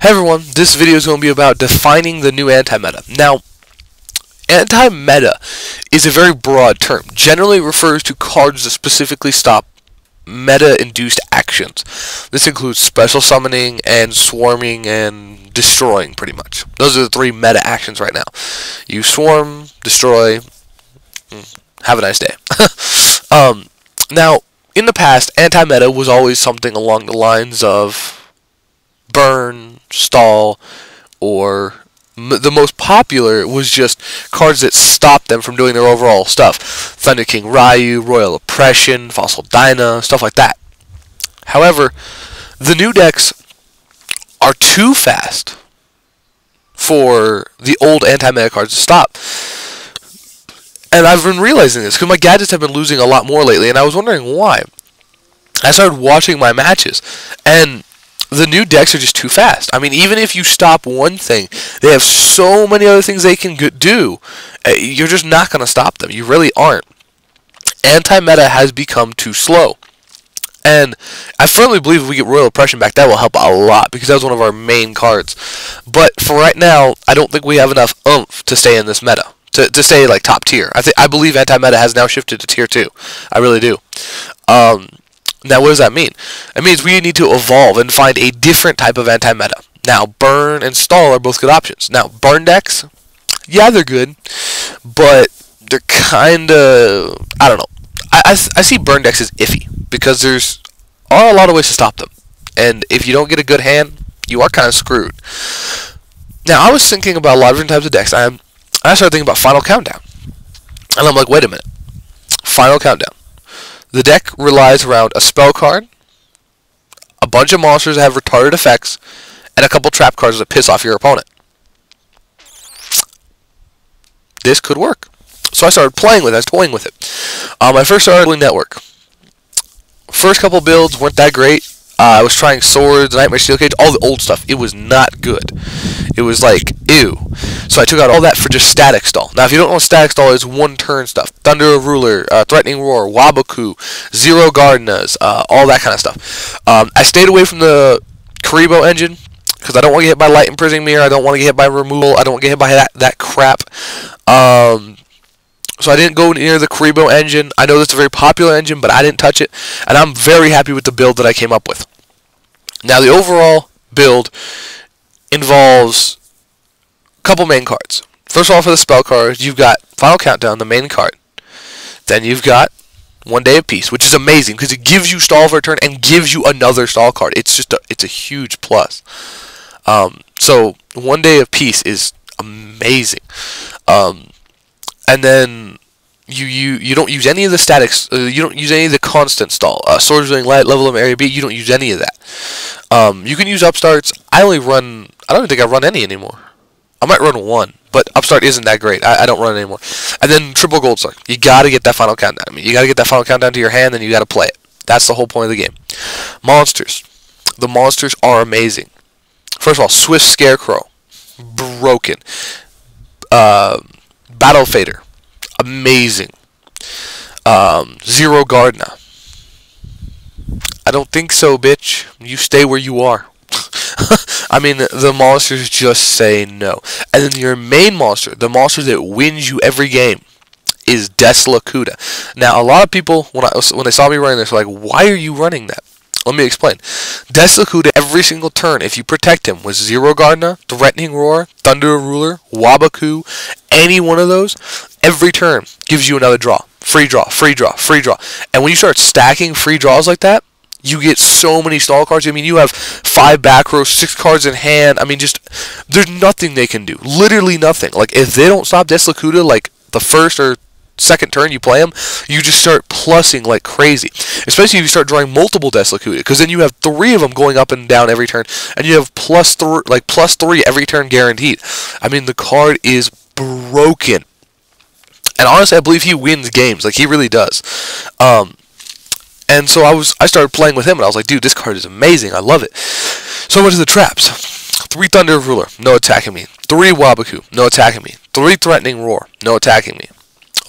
Hey everyone, this video is going to be about defining the new anti-meta. Now, anti-meta is a very broad term. Generally it refers to cards that specifically stop meta-induced actions. This includes special summoning and swarming and destroying, pretty much. Those are the three meta actions right now. You swarm, destroy, have a nice day. Now, in the past, anti-meta was always something along the lines of burn, stall, or the most popular was just cards that stopped them from doing their overall stuff. Thunder King Ryu, Royal Oppression, Fossil Dyna, stuff like that. However, the new decks are too fast for the old anti-meta cards to stop. And I've been realizing this because my gadgets have been losing a lot more lately, and I was wondering why. I started watching my matches, and the new decks are just too fast. I mean, even if you stop one thing, they have so many other things they can do. You're just not going to stop them. You really aren't. Anti-meta has become too slow. And I firmly believe if we get Royal Oppression back, that will help a lot, because that was one of our main cards. But for right now, I don't think we have enough oomph to stay in this meta. To stay like top tier. I believe anti-meta has now shifted to tier 2. I really do. Now, what does that mean? It means we need to evolve and find a different type of anti-meta. Now, burn and stall are both good options. Now, burn decks, yeah, they're good, but they're kind of, I don't know. I see burn decks as iffy, because there's a lot of ways to stop them. And if you don't get a good hand, you are kind of screwed. Now, I was thinking about a lot of different types of decks. I started thinking about Final Countdown. And I'm like, wait a minute. Final Countdown. The deck relies around a spell card, a bunch of monsters that have retarded effects, and a couple trap cards that piss off your opponent. This could work. So I started playing with it. I was toying with it. I first started building Network. First couple builds weren't that great. I was trying Swords, Nightmare Steel Cage, all the old stuff. It was not good. It was like, ew. So I took out all that for just Static Stall. Now, if you don't know what Static Stall is, one-turn stuff. Thunder of Ruler, Threatening Roar, Wabaku, Zero Gardenas, all that kind of stuff. I stayed away from the Karibo engine, because I don't want to get hit by Light Imprisoning Mirror. I don't want to get hit by Removal. I don't want to get hit by that crap. So I didn't go near the Karibo engine. I know that's a very popular engine, but I didn't touch it. And I'm very happy with the build that I came up with. Now, the overall build involves a couple main cards. First of all, for the spell cards, you've got Final Countdown, the main card. Then you've got One Day of Peace, which is amazing because it gives you stall for a turn and gives you another stall card. It's just it's a huge plus. So One Day of Peace is amazing. And then you don't use any of the statics. You don't use any of the constant stall. Swords doing light, level of area B. You don't use any of that. You can use upstarts. I don't even think I run any anymore. I might run one, but upstart isn't that great. I don't run it anymore. And then triple gold star. You got to get that Final Countdown. I mean, you got to get that Final Countdown to your hand, then you got to play it. That's the whole point of the game. Monsters. The monsters are amazing. First of all, Swift Scarecrow, broken. Battle Fader, amazing. Zero Gardna. I don't think so, bitch. You stay where you are. I mean, the monsters just say no. And then your main monster, the monster that wins you every game, is Desla. Now, a lot of people, when they saw me running this, were like, why are you running that? Let me explain. Desla, every single turn, if you protect him with Zero Gardna, Threatening Roar, Thunder Ruler, Wabaku, any one of those, every turn gives you another draw. Free draw, free draw, free draw. And when you start stacking free draws like that, you get so many stall cards. I mean, you have 5 back rows, 6 cards in hand. I mean, just, there's nothing they can do. Literally nothing. Like, if they don't stop Desla, like, the first or second turn you play them, you just start plussing like crazy. Especially if you start drawing multiple Desla, because then you have 3 of them going up and down every turn, and you have plus 3 every turn guaranteed. I mean, the card is broken. And honestly, I believe he wins games. Like, he really does. And so I started playing with him, and I was like, dude, this card is amazing. I love it. So I went to the traps. 3 Thunder Ruler, no attacking me. 3 Wabaku, no attacking me. 3 Threatening Roar, no attacking me.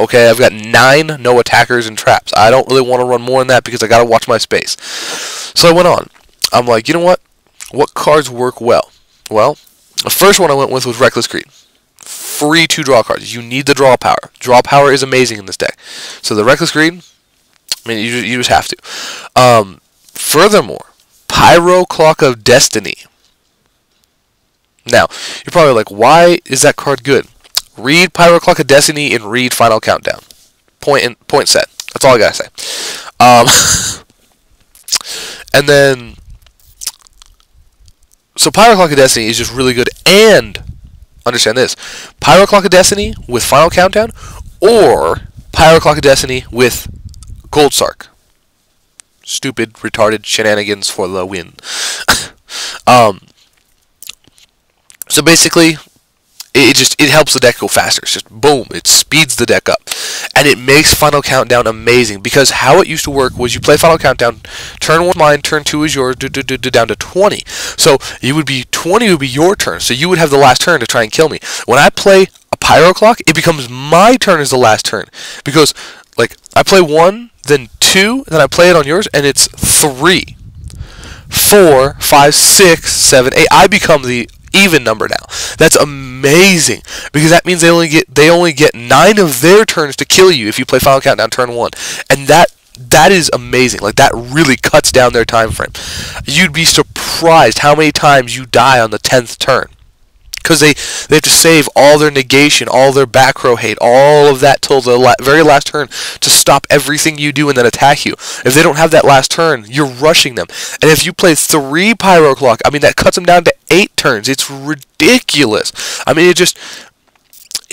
Okay, I've got 9 no attackers and traps. I don't really want to run more than that because I got to watch my space. So I went on. I'm like, you know what? What cards work well? Well, the first one I went with was Reckless Greed. Free 2 draw cards. You need the draw power. Draw power is amazing in this deck. So the Reckless Greed, I mean, you just have to. Furthermore, Pyro Clock of Destiny. Now, you're probably like, why is that card good? Read Pyro Clock of Destiny and read Final Countdown. Point set. That's all I gotta say. And then, so Pyro Clock of Destiny is just really good. And understand this: Pyro Clock of Destiny with Final Countdown, or Pyro Clock of Destiny with Gold Sark. Stupid, retarded shenanigans for the win. So basically, it helps the deck go faster. It's just boom, it speeds the deck up, and it makes Final Countdown amazing. Because how it used to work was you play Final Countdown, turn 1 mine, turn 2 is yours, down to 20. So you would be 20 would be your turn. So you would have the last turn to try and kill me. When I play a Pyro Clock, it becomes my turn as the last turn, because like I play 1, then 2, then I play it on yours, and it's 3, 4, 5, 6, 7, 8. I become the even number now. That's amazing, because that means they only get 9 of their turns to kill you if you play Final Countdown turn 1, and that is amazing. Like, that really cuts down their time frame. You'd be surprised how many times you die on the 10th turn, because they have to save all their negation, all their back row hate, all of that till the very last turn to stop everything you do and then attack you. If they don't have that last turn, you're rushing them. And if you play 3 Pyro Clock, I mean, that cuts them down to 8 turns. It's ridiculous. I mean,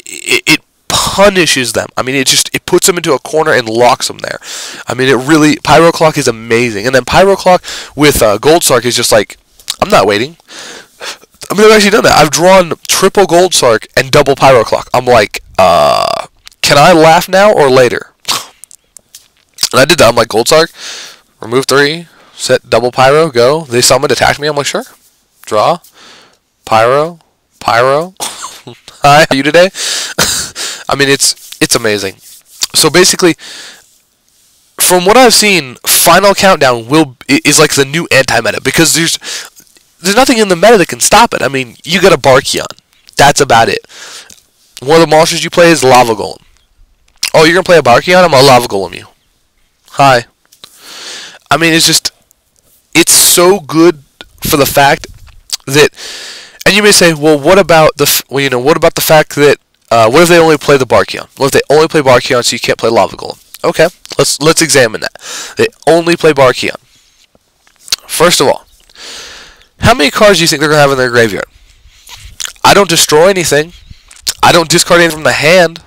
it punishes them. I mean, it puts them into a corner and locks them there. I mean, Pyro Clock is amazing. And then Pyro Clock with Gold Sark is just like, I'm not waiting. I mean, I've actually done that. I've drawn triple Gold Sark and double Pyro Clock. I'm like, can I laugh now or later? And I did that. I'm like, Gold Sark, remove 3, set double Pyro, go. They summoned, attacked me. I'm like, sure. Draw. Pyro. Hi, how are you today? I mean, it's amazing. So basically, from what I've seen, Final Countdown is like the new anti-meta, because there's nothing in the meta that can stop it. I mean, you got a Barkion. That's about it. One of the monsters you play is Lava Golem. Oh, you're going to play a Barkion? I'm going to Lava Golem you. Hi. I mean, it's so good for the fact that, and you may say, well, what about the fact that, what if they only play the Barkion? What if they only play Barkion so you can't play Lava Golem? Okay, let's examine that. They only play Barkion. First of all, how many cards do you think they're going to have in their graveyard? I don't destroy anything. I don't discard anything from the hand.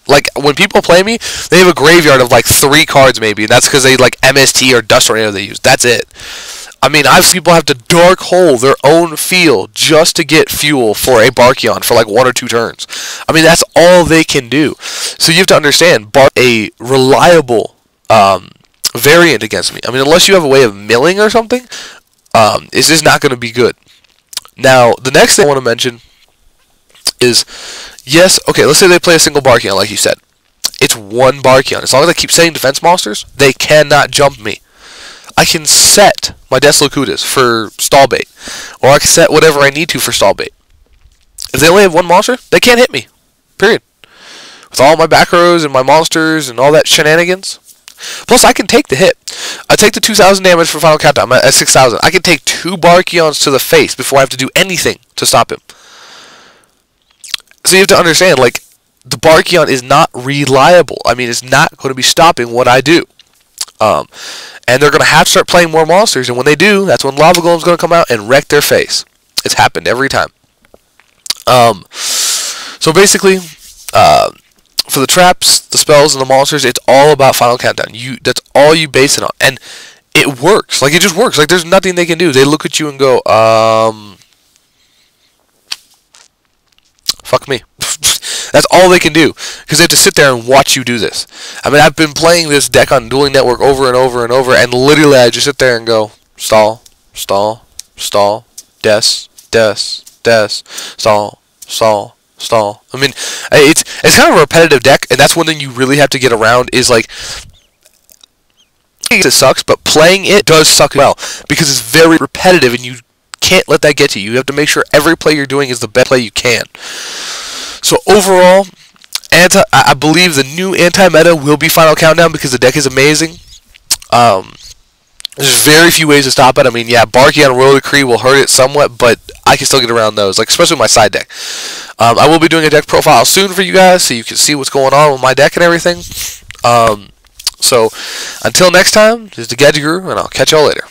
Like, when people play me, they have a graveyard of like 3 cards maybe, and that's because they like MST or Dust Tornado they use. That's it. I mean, I've seen people have to dark hole their own field just to get fuel for a Barkion for like 1 or 2 turns. I mean, that's all they can do. So you have to understand, a reliable variant against me. I mean, unless you have a way of milling or something, it's just not going to be good. Now, the next thing I want to mention is, yes, okay, let's say they play a single Barkion, like you said. It's 1 Barkion. As long as I keep setting defense monsters, they cannot jump me. I can set my Deslocutus for stall bait, or I can set whatever I need to for stall bait. If they only have 1 monster, they can't hit me. Period. With all my back rows and my monsters and all that shenanigans. Plus, I can take the hit. I take the 2,000 damage for Final Countdown. I'm at 6,000. I can take 2 Barkions to the face before I have to do anything to stop him. So you have to understand, like, the Barkion is not reliable. I mean, it's not going to be stopping what I do. And they're going to have to start playing more monsters, and when they do, that's when Lava Golem's going to come out and wreck their face. It's happened every time. So basically, for the traps, the spells, and the monsters, it's all about Final Countdown. That's all you base it on, and it works. Like, it just works. Like, there's nothing they can do. They look at you and go, fuck me. That's all they can do, because they have to sit there and watch you do this. I mean, I've been playing this deck on Dueling Network over and over and over, and literally I just sit there and go, stall, stall, stall, des, stall, stall, stall. I mean, it's kind of a repetitive deck, and that's one thing you really have to get around is, like, it sucks, but playing it does suck well because it's very repetitive and you can't let that get to you. You have to make sure every play you're doing is the best play you can. So overall, I believe the new anti-meta will be Final Countdown because the deck is amazing. There's very few ways to stop it. I mean, yeah, Barky on Royal Decree will hurt it somewhat, but I can still get around those, like especially with my side deck. I will be doing a deck profile soon for you guys, so you can see what's going on with my deck and everything. So, until next time, this is the Gadget Guru, and I'll catch y'all later.